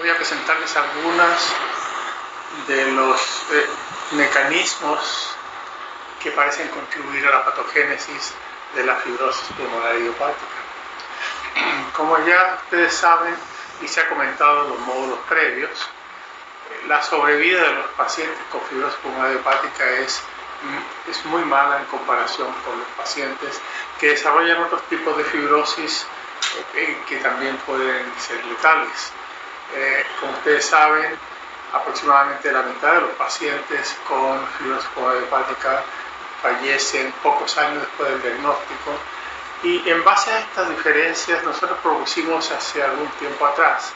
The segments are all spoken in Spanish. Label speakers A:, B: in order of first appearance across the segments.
A: Voy a presentarles algunos de los mecanismos que parecen contribuir a la patogénesis de la fibrosis pulmonar idiopática. Como ya ustedes saben y se ha comentado en los módulos previos, la sobrevida de los pacientes con fibrosis pulmonar idiopática es muy mala en comparación con los pacientes que desarrollan otros tipos de fibrosis que también pueden ser letales. Como ustedes saben, aproximadamente la mitad de los pacientes con fibrosis pulmonar idiopática fallecen pocos años después del diagnóstico, y en base a estas diferencias nosotros propusimos hace algún tiempo atrás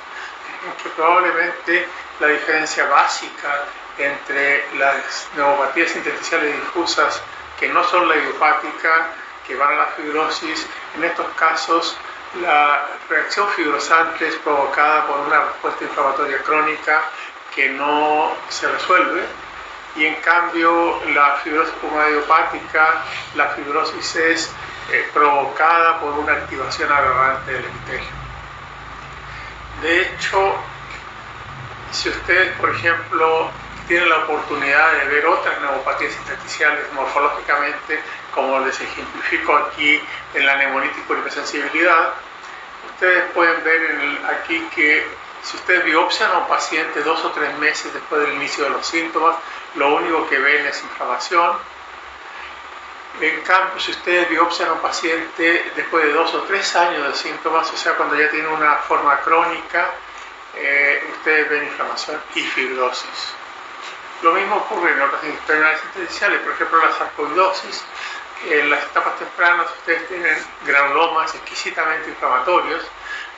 A: que probablemente la diferencia básica entre las neumopatías intersticiales difusas que no son la idiopática, que van a la fibrosis, en estos casos la reacción fibrosante es provocada por una respuesta inflamatoria crónica que no se resuelve, y en cambio la fibrosis pulmonar idiopática, la fibrosis es provocada por una activación aberrante del epitelio. De hecho, si ustedes, por ejemplo, tienen la oportunidad de ver otras neumopatías intersticiales morfológicamente, como les ejemplifico aquí en la neumonitis por hipersensibilidad, ustedes pueden ver aquí que si ustedes biopsian a un paciente 2 o 3 meses después del inicio de los síntomas, lo único que ven es inflamación. En cambio, si ustedes biopsian a un paciente después de 2 o 3 años de síntomas, o sea, cuando ya tiene una forma crónica, ustedes ven inflamación y fibrosis. Lo mismo ocurre en otras enfermedades intersticiales, por ejemplo la sarcoidosis. En las etapas tempranas ustedes tienen granulomas exquisitamente inflamatorios,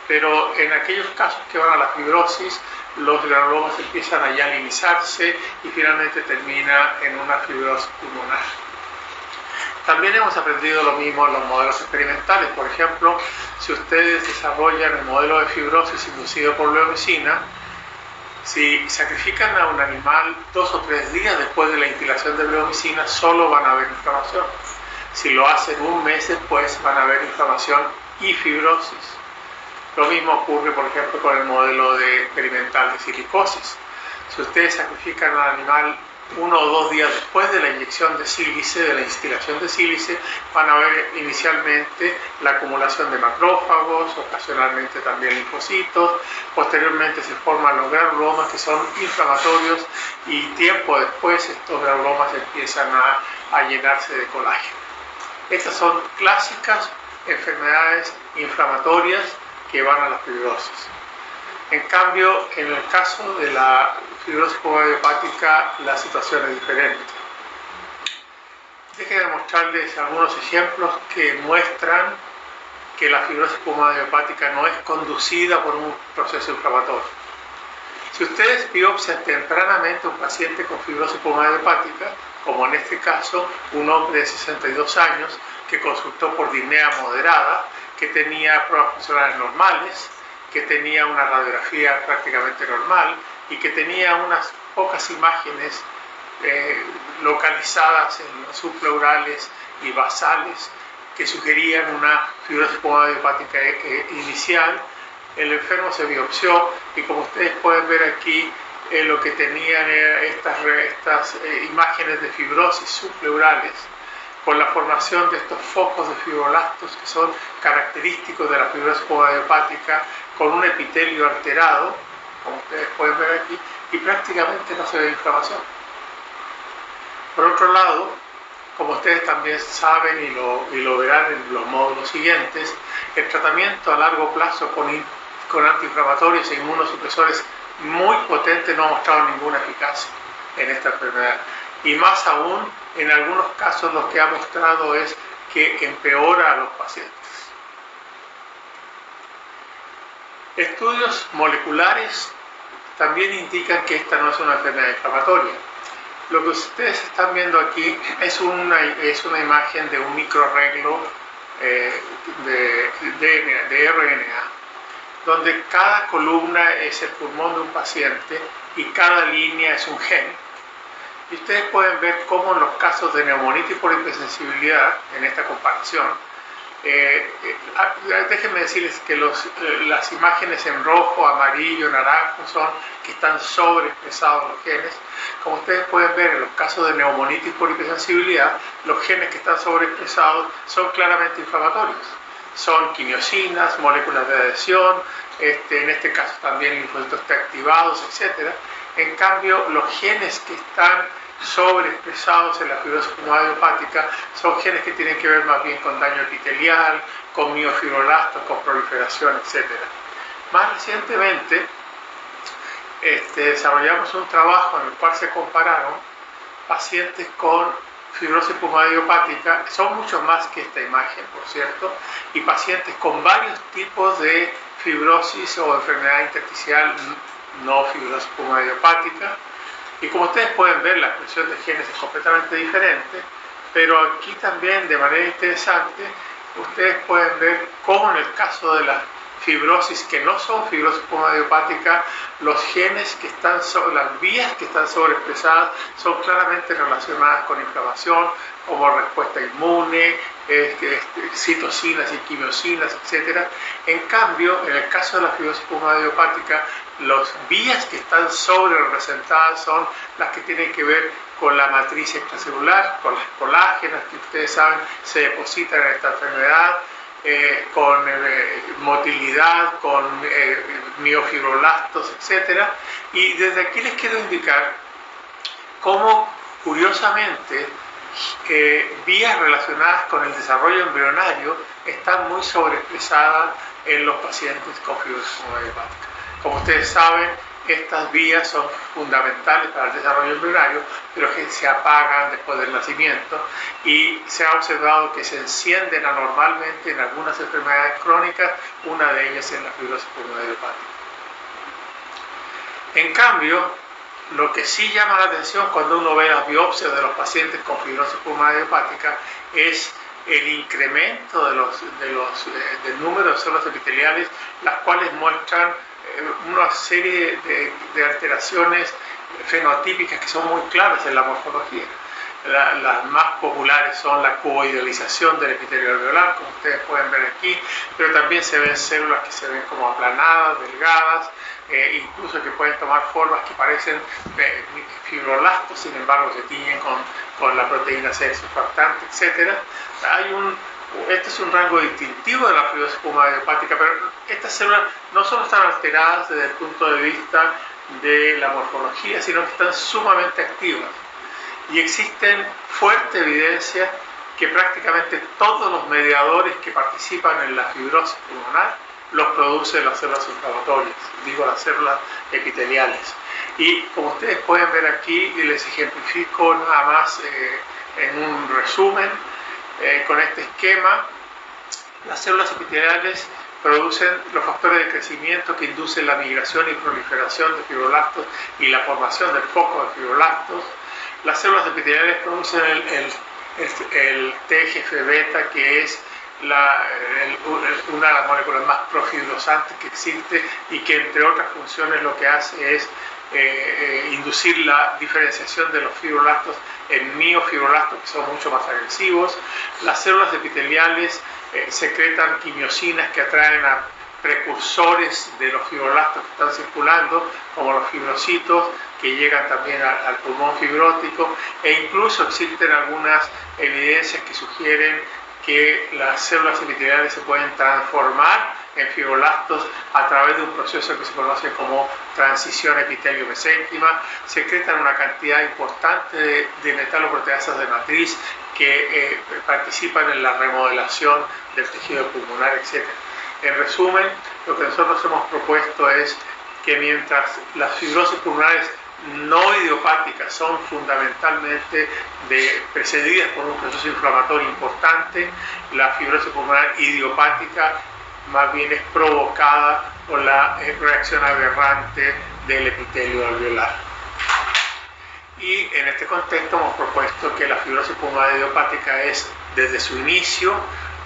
A: pero en aquellos casos que van a la fibrosis, los granulomas empiezan a yalinizarse y finalmente termina en una fibrosis pulmonar. También hemos aprendido lo mismo en los modelos experimentales. Por ejemplo, si ustedes desarrollan el modelo de fibrosis inducido por bleomicina, si sacrifican a un animal 2 o 3 días después de la instilación de bleomicina, solo van a ver inflamación. Si lo hacen un mes después, van a ver inflamación y fibrosis. Lo mismo ocurre, por ejemplo, con el modelo experimental de silicosis. Si ustedes sacrifican al animal 1 o 2 días después de la inyección de sílice, de la instilación de sílice, van a ver inicialmente la acumulación de macrófagos, ocasionalmente también linfocitos, posteriormente se forman los granulomas que son inflamatorios, y tiempo después estos granulomas empiezan a llenarse de colágeno. Estas son clásicas enfermedades inflamatorias que van a la fibrosis. En cambio, en el caso de la fibrosis pulmonar idiopática, la situación es diferente. Déjenme mostrarles algunos ejemplos que muestran que la fibrosis pulmonar idiopática no es conducida por un proceso inflamatorio. Si ustedes biopsian tempranamente a un paciente con fibrosis pulmonar idiopática, como en este caso un hombre de 62 años que consultó por disnea moderada, que tenía pruebas funcionales normales, que tenía una radiografía prácticamente normal y que tenía unas pocas imágenes localizadas en los subpleurales y basales que sugerían una fibrosis pulmonar idiopática inicial, el enfermo se biopsió y, como ustedes pueden ver aquí, lo que tenían eran estas imágenes de fibrosis subpleurales, con la formación de estos focos de fibroblastos que son característicos de la fibrosis pulmonar idiopática, con un epitelio alterado, como ustedes pueden ver aquí, y prácticamente no se ve inflamación. Por otro lado, como ustedes también saben y lo verán en los módulos siguientes, el tratamiento a largo plazo con antiinflamatorios e inmunosupresores muy potentes no ha mostrado ninguna eficacia en esta enfermedad. Y más aún, en algunos casos lo que ha mostrado es que empeora a los pacientes. Estudios moleculares también indican que esta no es una enfermedad inflamatoria. Lo que ustedes están viendo aquí es una imagen de un microarreglo de RNA, donde cada columna es el pulmón de un paciente y cada línea es un gen. Y ustedes pueden ver cómo en los casos de neumonitis por hipersensibilidad, en esta comparación, Déjenme decirles que las imágenes en rojo, amarillo, naranjo son que están sobreexpresados los genes. Como ustedes pueden ver, en los casos de neumonitis por hipersensibilidad, los genes que están sobreexpresados son claramente inflamatorios. Son quimiosinas, moléculas de adhesión, en este caso también linfocitos T activados, etc. En cambio, los genes que están sobreexpresados en la fibrosis pulmonar idiopática son genes que tienen que ver más bien con daño epitelial, con miofibroblastos, con proliferación, etc. Más recientemente desarrollamos un trabajo en el cual se compararon pacientes con fibrosis pulmonar idiopática, son muchos más que esta imagen, por cierto, y pacientes con varios tipos de fibrosis o enfermedad intersticial no fibrosis pulmonar idiopática. Y como ustedes pueden ver, la expresión de genes es completamente diferente, pero aquí también, de manera interesante, ustedes pueden ver cómo en el caso de las fibrosis que no son fibrosis pulmonar idiopática, los genes que están las vías que están sobreexpresadas son claramente relacionadas con inflamación, como respuesta inmune, citocinas y quimiosinas, etc. En cambio, en el caso de la fibrosis pulmonar idiopática, las vías que están sobre representadas son las que tienen que ver con la matriz extracelular, con las colágenas que ustedes saben se depositan en esta enfermedad, con motilidad, con miofibroblastos, etc. Y desde aquí les quiero indicar cómo, curiosamente, vías relacionadas con el desarrollo embrionario están muy sobreexpresadas en los pacientes con fibrosis pulmonar idiopática. Como ustedes saben, estas vías son fundamentales para el desarrollo embrionario, pero que se apagan después del nacimiento, y se ha observado que se encienden anormalmente en algunas enfermedades crónicas, una de ellas es la fibrosis pulmonar idiopática. En cambio, lo que sí llama la atención cuando uno ve las biopsias de los pacientes con fibrosis pulmonar idiopática es el incremento del número de células epiteliales, las cuales muestran una serie de alteraciones fenotípicas que son muy claras en la morfología. Las más populares son la cuboidalización del epitelio alveolar, como ustedes pueden ver aquí, pero también se ven células que se ven como aplanadas, delgadas, incluso que pueden tomar formas que parecen fibroblastos, sin embargo se tiñen con la proteína C surfactante, etc. Este es un rango distintivo de la fibrosis pulmonar idiopática, pero estas células no solo están alteradas desde el punto de vista de la morfología, sino que están sumamente activas. Y existen fuerte evidencia que prácticamente todos los mediadores que participan en la fibrosis pulmonar los producen las células inflamatorias, digo las células epiteliales. Y como ustedes pueden ver aquí, les ejemplifico nada más en un resumen, con este esquema, las células epiteliales producen los factores de crecimiento que inducen la migración y proliferación de fibroblastos y la formación del foco de fibroblastos. Las células epiteliales producen el TGF-beta, que es una de las moléculas más profibrosantes que existe y que, entre otras funciones, lo que hace es inducir la diferenciación de los fibroblastos en miofibroblastos, que son mucho más agresivos. Las células epiteliales secretan quimiosinas que atraen a precursores de los fibroblastos que están circulando, como los fibrocitos, que llegan también al pulmón fibrótico, e incluso existen algunas evidencias que sugieren que las células epiteliales se pueden transformar en fibroblastos a través de un proceso que se conoce como transición epitelio-mesénquima. Secretan una cantidad importante de metaloproteasas de matriz que participan en la remodelación del tejido pulmonar, etc. En resumen, lo que nosotros hemos propuesto es que mientras las fibrosis pulmonares no idiopáticas son fundamentalmente precedidas por un proceso inflamatorio importante, la fibrosis pulmonar idiopática más bien es provocada por la reacción aberrante del epitelio alveolar. Y en este contexto hemos propuesto que la fibrosis pulmonar idiopática es, desde su inicio,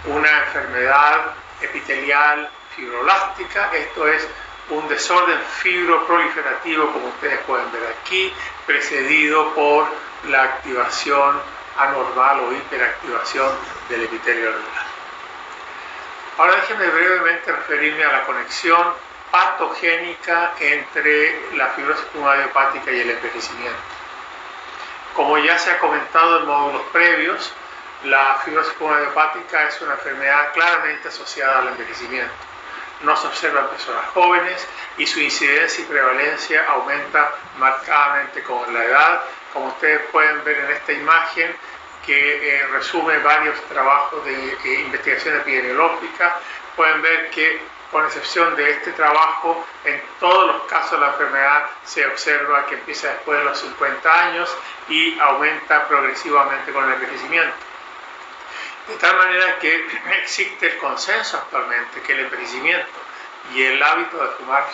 A: una enfermedad epitelial fibroblástica, esto es un desorden fibroproliferativo, como ustedes pueden ver aquí, precedido por la activación anormal o hiperactivación del epitelio alveolar. Ahora déjenme brevemente referirme a la conexión patogénica entre la fibrosis pulmonar idiopática y el envejecimiento. Como ya se ha comentado en módulos previos, la fibrosis pulmonar idiopática es una enfermedad claramente asociada al envejecimiento. No se observa en personas jóvenes y su incidencia y prevalencia aumenta marcadamente con la edad, como ustedes pueden ver en esta imagen que resume varios trabajos de investigación epidemiológica. Pueden ver que, con excepción de este trabajo, en todos los casos de la enfermedad se observa que empieza después de los 50 años y aumenta progresivamente con el envejecimiento. De tal manera que existe el consenso actualmente que el envejecimiento y el hábito de fumar,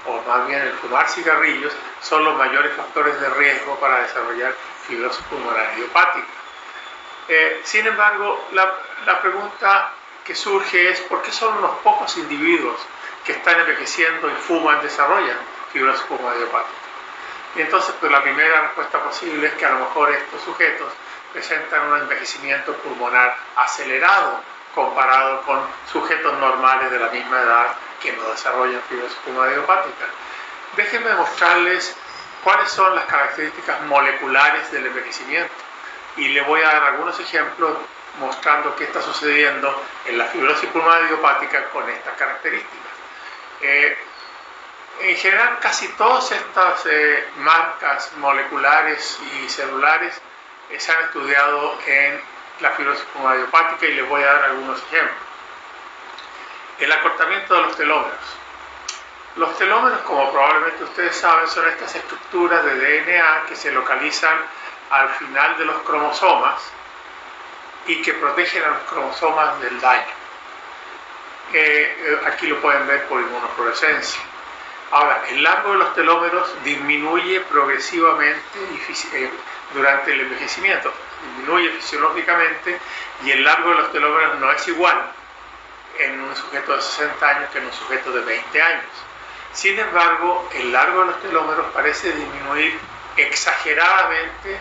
A: o más bien el fumar cigarrillos, son los mayores factores de riesgo para desarrollar fibrosis pulmonar idiopática. Sin embargo, la pregunta que surge es ¿por qué solo unos pocos individuos que están envejeciendo y fuman desarrollan fibrosis pulmonar idiopática? Y entonces, pues la primera respuesta posible es que a lo mejor estos sujetos presentan un envejecimiento pulmonar acelerado comparado con sujetos normales de la misma edad que no desarrollan fibrosis pulmonar idiopática. Déjenme mostrarles cuáles son las características moleculares del envejecimiento y les voy a dar algunos ejemplos mostrando qué está sucediendo en la fibrosis pulmonar idiopática con estas características. En general, casi todas estas marcas moleculares y celulares se han estudiado en la fibrosis pulmonar idiopática y les voy a dar algunos ejemplos. El acortamiento de los telómeros. Los telómeros, como probablemente ustedes saben, son estas estructuras de DNA que se localizan al final de los cromosomas y que protegen a los cromosomas del daño. Aquí lo pueden ver por inmunofluorescencia. Ahora, el largo de los telómeros disminuye progresivamente durante el envejecimiento, disminuye fisiológicamente, y el largo de los telómeros no es igual en un sujeto de 60 años que en un sujeto de 20 años. Sin embargo, el largo de los telómeros parece disminuir exageradamente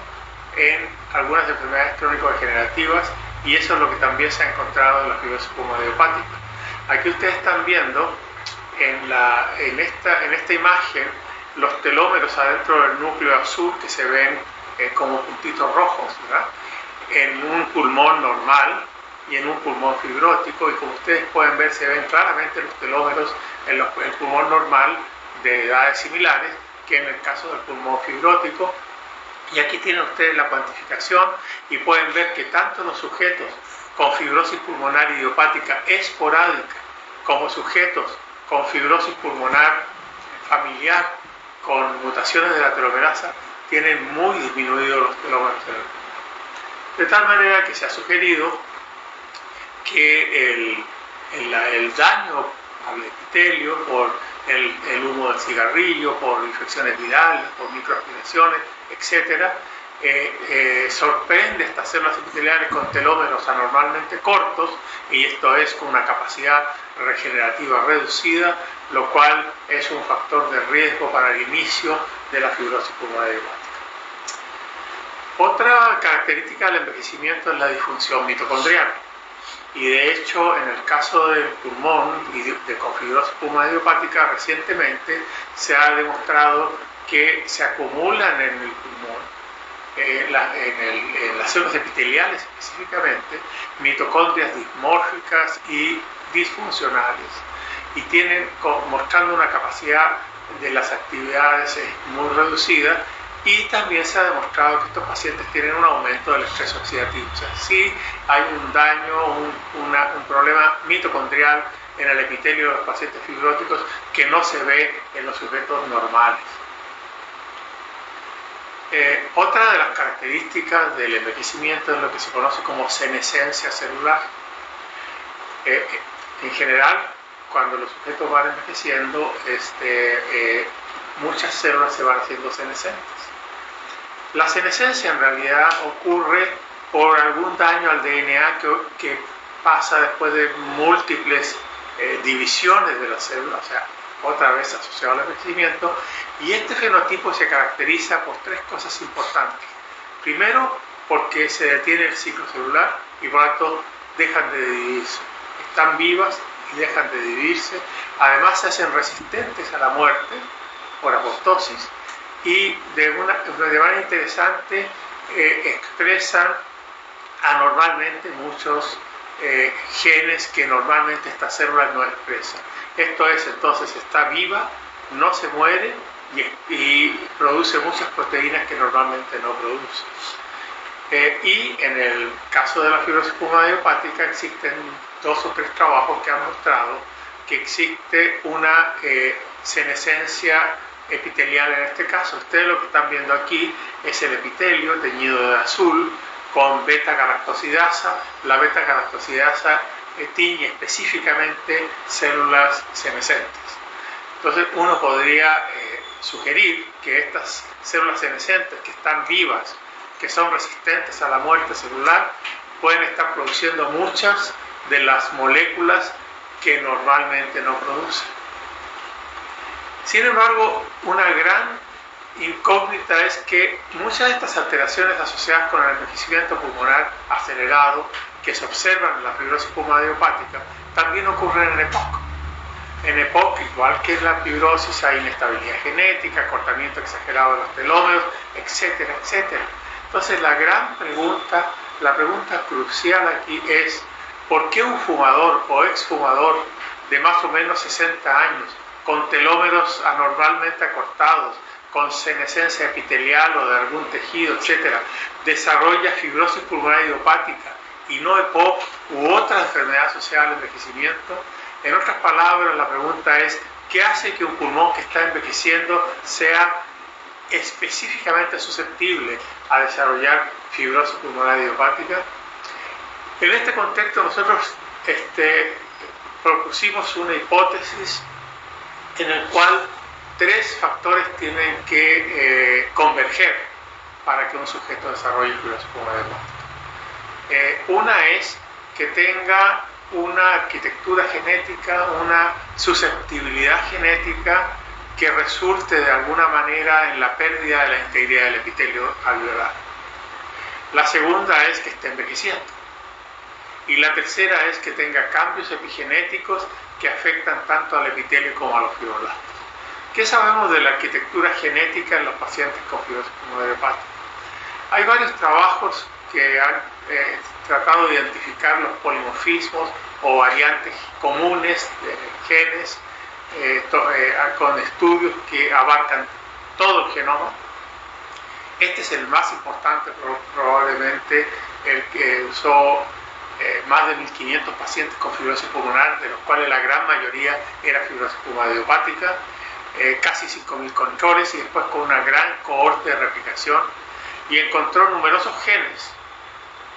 A: en algunas enfermedades crónico-degenerativas, y eso es lo que también se ha encontrado en la fibrosis pulmonar idiopática. Aquí ustedes están viendo en esta imagen los telómeros adentro del núcleo azul que se ven como puntitos rojos, ¿verdad?, en un pulmón normal y en un pulmón fibrótico, y como ustedes pueden ver se ven claramente los telómeros en el pulmón normal de edades similares que en el caso del pulmón fibrótico. Y aquí tienen ustedes la cuantificación y pueden ver que tanto los sujetos con fibrosis pulmonar idiopática esporádica como sujetos con fibrosis pulmonar familiar con mutaciones de la telomerasa tienen muy disminuidos los telómeros cerebrales. De tal manera que se ha sugerido que el daño al epitelio por el humo del cigarrillo, por infecciones virales, por microaspiraciones, etc., sorprende estas células epiteliales con telómeros anormalmente cortos, y esto es con una capacidad regenerativa reducida, lo cual es un factor de riesgo para el inicio de la fibrosis pulmonar idiopática. Otra característica del envejecimiento es la disfunción mitocondrial. Y de hecho, en el caso del pulmón y con fibrosis pulmonar idiopática, recientemente se ha demostrado que se acumulan en el pulmón, en las células epiteliales específicamente, mitocondrias dismórficas y disfuncionales, y mostrando una capacidad de las actividades muy reducida. Y también se ha demostrado que estos pacientes tienen un aumento del estrés oxidativo. O sea, sí hay un daño, un problema mitocondrial en el epitelio de los pacientes fibróticos que no se ve en los sujetos normales. Otra de las características del envejecimiento es lo que se conoce como senescencia celular. En general, cuando los sujetos van envejeciendo, muchas células se van haciendo senescentes. La senescencia en realidad ocurre por algún daño al DNA que pasa después de múltiples divisiones de la célula, o sea, otra vez asociado al envejecimiento, y este fenotipo se caracteriza por tres cosas importantes. Primero, porque se detiene el ciclo celular y por lo tanto dejan de dividirse, están vivas y dejan de dividirse. Además se hacen resistentes a la muerte por apoptosis y de manera interesante expresan anormalmente muchos genes que normalmente esta célula no expresa. Esto es, entonces, está viva, no se muere y produce muchas proteínas que normalmente no produce. Y en el caso de la fibrosis pulmonar idiopática existen 2 o 3 trabajos que han mostrado que existe una senescencia epitelial en este caso. Ustedes lo que están viendo aquí es el epitelio teñido de azul con beta-galactosidasa. La beta-galactosidasa tiñe específicamente células senescentes. Entonces uno podría sugerir que estas células senescentes que están vivas, que son resistentes a la muerte celular, pueden estar produciendo muchas de las moléculas que normalmente no producen. Sin embargo, una gran incógnita es que muchas de estas alteraciones asociadas con el envejecimiento pulmonar acelerado que se observan en la fibrosis pulmonar idiopática también ocurren en EPOC. En EPOC, igual que en la fibrosis, hay inestabilidad genética, acortamiento exagerado de los telómeros, etcétera, etcétera. Entonces la pregunta crucial aquí es: ¿por qué un fumador o exfumador de más o menos 60 años, con telómeros anormalmente acortados, con senescencia epitelial o de algún tejido, etcétera, desarrolla fibrosis pulmonar idiopática y no EPOC u otra enfermedad asociada al envejecimiento? En otras palabras, la pregunta es: ¿qué hace que un pulmón que está envejeciendo sea específicamente susceptible a desarrollar fibrosis pulmonar idiopática? En este contexto nosotros propusimos una hipótesis en el cual 3 factores tienen que converger para que un sujeto desarrolle fibrosis pulmonar idiopática. Una es que tenga una arquitectura genética, una susceptibilidad genética que resulte de alguna manera en la pérdida de la integridad del epitelio alveolar. La segunda es que esté envejeciendo. Y la tercera es que tenga cambios epigenéticos que afectan tanto al epitelio como a los fibroblastos. ¿Qué sabemos de la arquitectura genética en los pacientes con fibrosis pulmonar idiopática? Hay varios trabajos que han tratado de identificar los polimorfismos o variantes comunes de genes con estudios que abarcan todo el genoma. Este es el más importante, probablemente el que usó más de 1.500 pacientes con fibrosis pulmonar, de los cuales la gran mayoría era fibrosis pulmonar idiopática, casi 5.000 controles y después con una gran cohorte de replicación, y encontró numerosos genes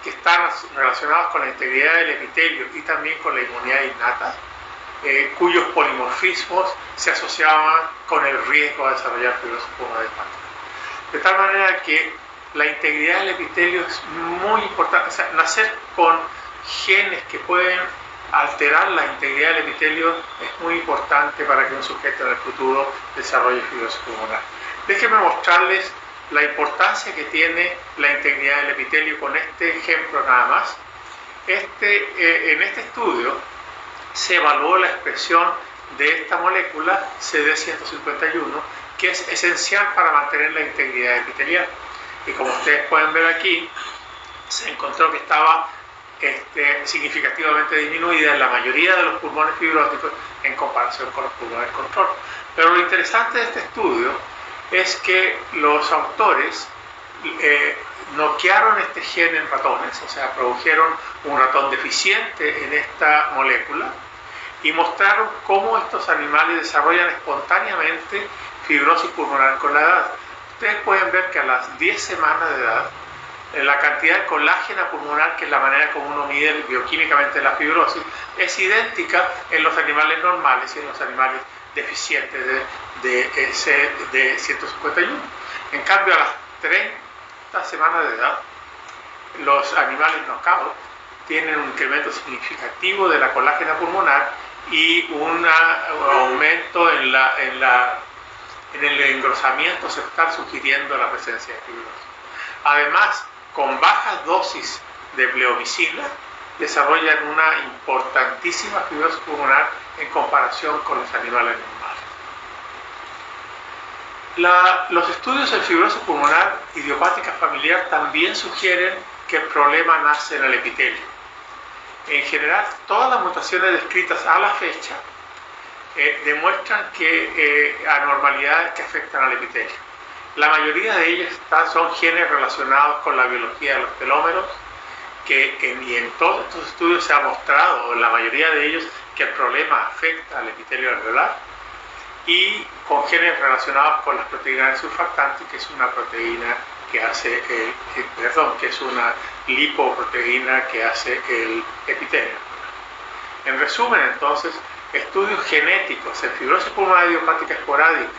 A: que están relacionados con la integridad del epitelio y también con la inmunidad innata, cuyos polimorfismos se asociaban con el riesgo de desarrollar fibrosis pulmonar idiopática. De tal manera que la integridad del epitelio es muy importante. O sea, nacer con genes que pueden alterar la integridad del epitelio es muy importante para que un sujeto en el futuro desarrolle fibrosis pulmonar. Déjenme mostrarles la importancia que tiene la integridad del epitelio con este ejemplo nada más. En este estudio se evaluó la expresión de esta molécula CD151, que es esencial para mantener la integridad epitelial. Y como ustedes pueden ver aquí, se encontró que estaba significativamente disminuida en la mayoría de los pulmones fibróticos en comparación con los pulmones control. Pero lo interesante de este estudio es que los autores noquearon este gen en ratones, o sea, produjeron un ratón deficiente en esta molécula y mostraron cómo estos animales desarrollan espontáneamente fibrosis pulmonar con la edad. Ustedes pueden ver que a las 10 semanas de edad, la cantidad de colágena pulmonar, que es la manera como uno mide bioquímicamente la fibrosis, es idéntica en los animales normales y en los animales deficientes de 151. En cambio, a las 30 semanas de edad, los animales knockout tienen un incremento significativo de la colágena pulmonar y un aumento en el engrosamiento septal, sugiriendo la presencia de fibrosis. Además, con bajas dosis de bleomicina, desarrollan una importantísima fibrosis pulmonar en comparación con los animales normales. Los estudios en fibrosis pulmonar idiopática familiar también sugieren que el problema nace en el epitelio. En general, todas las mutaciones descritas a la fecha demuestran que anormalidades que afectan al epitelio. La mayoría de ellas son genes relacionados con la biología de los telómeros, y en todos estos estudios se ha mostrado, en la mayoría de ellos, que el problema afecta al epitelio alveolar, y con genes relacionados con las proteínas surfactantes, que es una proteína que hace que es una lipoproteína que hace el epitelio. En resumen, entonces, estudios genéticos en fibrosis pulmonar idiopática esporádica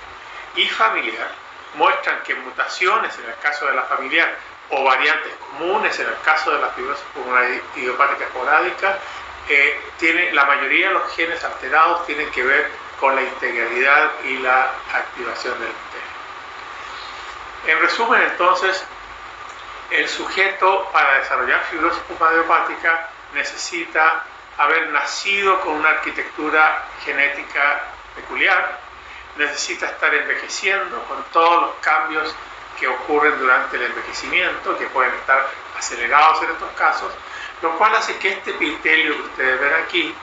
A: y familiar muestran que mutaciones en el caso de la familiar o variantes comunes en el caso de la fibrosis pulmonar idiopática esporádica, la mayoría de los genes alterados tienen que ver con la integralidad y la activación del epitelio. En resumen, entonces, el sujeto para desarrollar fibrosis pulmonar idiopática necesita haber nacido con una arquitectura genética peculiar, necesita estar envejeciendo con todos los cambios que ocurren durante el envejecimiento, que pueden estar acelerados en estos casos, lo cual hace que este epitelio que ustedes ven aquí,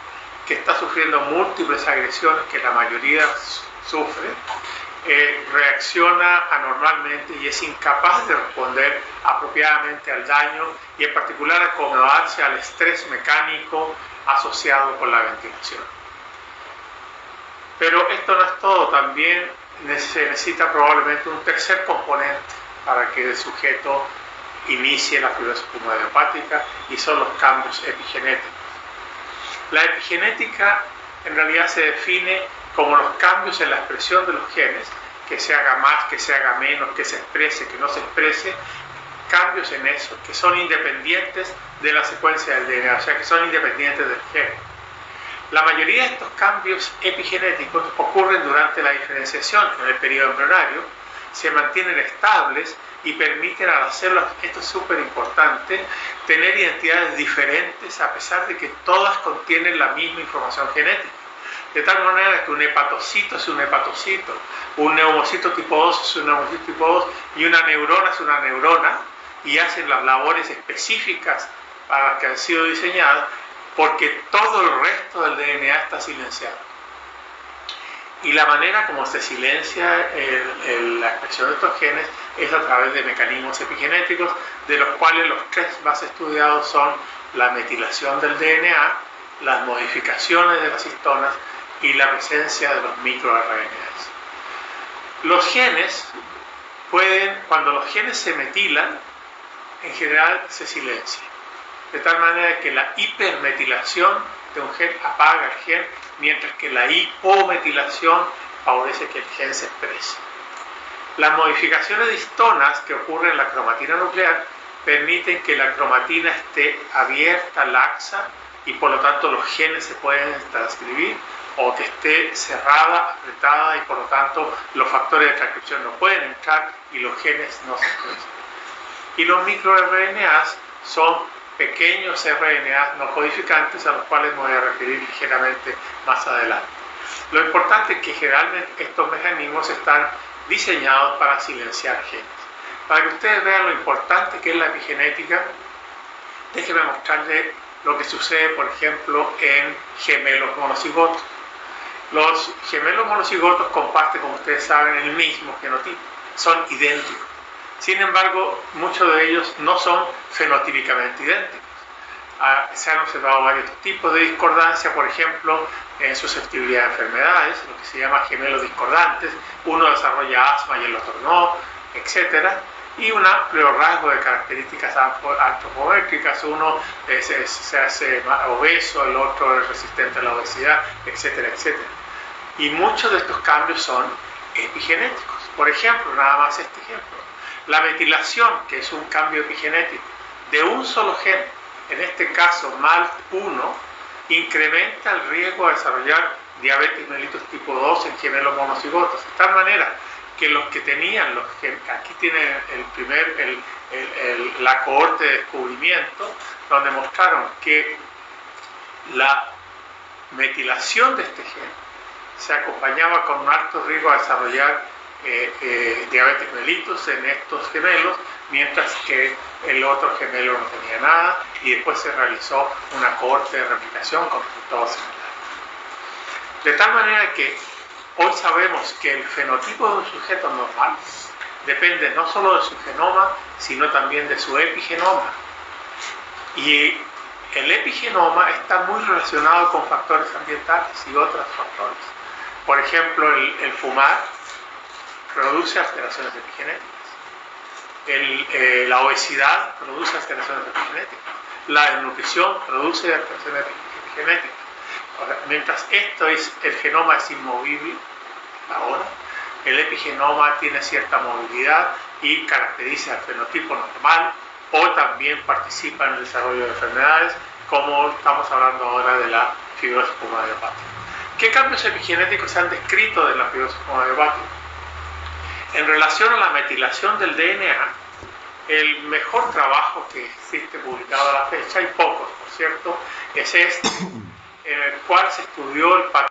A: que está sufriendo múltiples agresiones que la mayoría sufre, reacciona anormalmente y es incapaz de responder apropiadamente al daño y en particular acomodarse al estrés mecánico asociado con la ventilación. Pero esto no es todo, también se necesita probablemente un tercer componente para que el sujeto inicie la fibrosis pulmonar idiopática, y son los cambios epigenéticos. La epigenética en realidad se define como los cambios en la expresión de los genes, que se haga más, que se haga menos, que se exprese, que no se exprese, cambios en eso, que son independientes de la secuencia del DNA, o sea, que son independientes del gen. La mayoría de estos cambios epigenéticos ocurren durante la diferenciación en el periodo embrionario, se mantienen estables y permiten a las células, esto es súper importante, tener identidades diferentes a pesar de que todas contienen la misma información genética. De tal manera que un hepatocito es un hepatocito, un neumocito tipo 2 es un neumocito tipo 2 y una neurona es una neurona, y hacen las labores específicas para las que han sido diseñadas, porque todo el resto del DNA está silenciado. Y la manera como se silencia la expresión de estos genes es a través de mecanismos epigenéticos, de los cuales los tres más estudiados son la metilación del DNA, las modificaciones de las histonas y la presencia de los microRNAs. Los genes cuando los genes se metilan, en general se silencian, de tal manera que la hipermetilación de un gen apaga el gen, mientras que la hipometilación favorece que el gen se exprese. Las modificaciones de histonas que ocurren en la cromatina nuclear permiten que la cromatina esté abierta, laxa, y por lo tanto los genes se pueden transcribir, o que esté cerrada, apretada, y por lo tanto los factores de transcripción no pueden entrar y los genes no se expresan. Y los microRNAs son pequeños RNAs no codificantes, a los cuales me voy a referir ligeramente más adelante. Lo importante es que generalmente estos mecanismos están diseñados para silenciar genes. Para que ustedes vean lo importante que es la epigenética, déjenme mostrarles lo que sucede, por ejemplo, en gemelos monocigotos. Los gemelos monocigotos comparten, como ustedes saben, el mismo genotipo, son idénticos. Sin embargo, muchos de ellos no son fenotípicamente idénticos. Se han observado varios tipos de discordancia, por ejemplo, en susceptibilidad a enfermedades, lo que se llama gemelos discordantes. Uno desarrolla asma y el otro no, etc. Y un amplio rasgo de características antropométricas. Uno se hace obeso, el otro es resistente a la obesidad, etcétera, etcétera. Y muchos de estos cambios son epigenéticos. Por ejemplo, nada más este ejemplo. La metilación, que es un cambio epigenético de un solo gen, en este caso MALT1, incrementa el riesgo de desarrollar diabetes mellitus tipo 2 en gemelos monocigotos, de tal manera que los que tenían los genes, aquí tienen la cohorte de descubrimiento, donde mostraron que la metilación de este gen se acompañaba con un alto riesgo a desarrollar diabetes mellitus en estos gemelos, mientras que el otro gemelo no tenía nada, y después se realizó una cohorte de replicación con resultados similares. De tal manera que hoy sabemos que el fenotipo de un sujeto normal depende no solo de su genoma, sino también de su epigenoma. Y el epigenoma está muy relacionado con factores ambientales y otros factores. Por ejemplo, el fumar produce alteraciones epigenéticas. La obesidad produce alteraciones epigenéticas. La desnutrición produce alteraciones epigenéticas. Ahora, mientras el genoma es inmovible, ahora, el epigenoma tiene cierta movilidad y caracteriza el fenotipo normal, o también participa en el desarrollo de enfermedades, como estamos hablando ahora de la fibrosis pulmonar hepática. ¿Qué cambios epigenéticos se han descrito de la fibrosis pulmonar hepática? En relación a la metilación del DNA, el mejor trabajo que existe publicado a la fecha, hay pocos por cierto, es este, en el cual se estudió el patrón